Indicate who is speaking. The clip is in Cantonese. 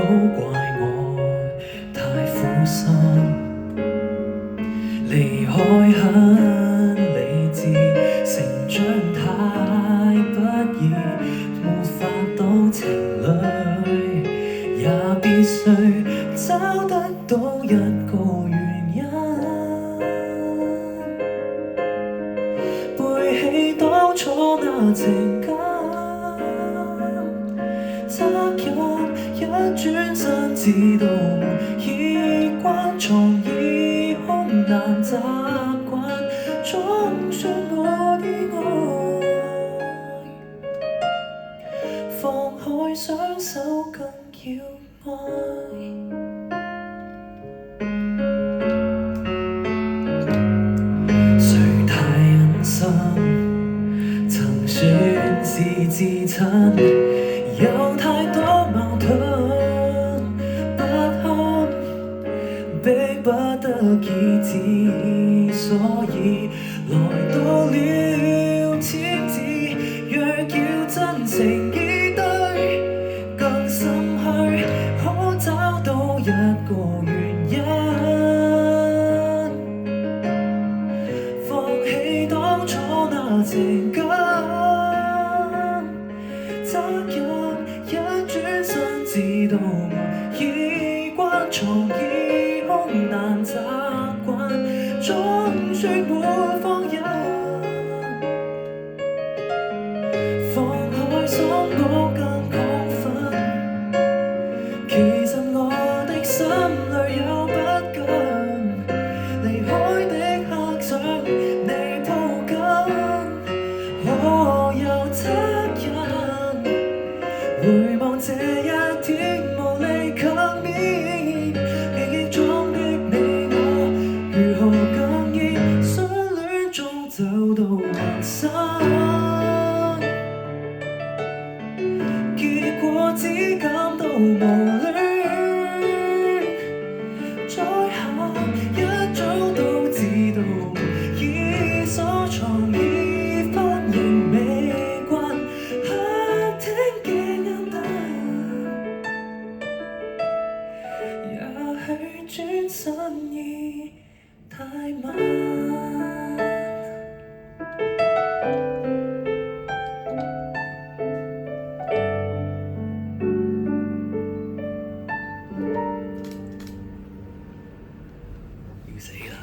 Speaker 1: 怪我太苦心，離開很理智，成長太不易，沒法當情侶，也必須找得到一個原因，背起當初那情感，責任一轉身知道沒已慣，床已空難習慣，總說我意外，放開雙手更要愛。誰太忍心，曾說是至親，有太多矛盾不堪，逼不得已止，所以來到了簽字。若要真情以對，更心虛，可找到一個原因，放棄當初那情感，責任一轉身知道沒已慣，床已空難習慣，總說沒放任，放開心我更亢奮，其實我的心裏有不甘，離開的刻想你抱緊，我有責任回望這一天無力幸免，記憶中的你我如何更易相戀中走到陌生，結果只感到無戀，在下一早都知道已鎖床已分仍未慣，客廳嘅暗淡，也許轉身已太晚。要死啦！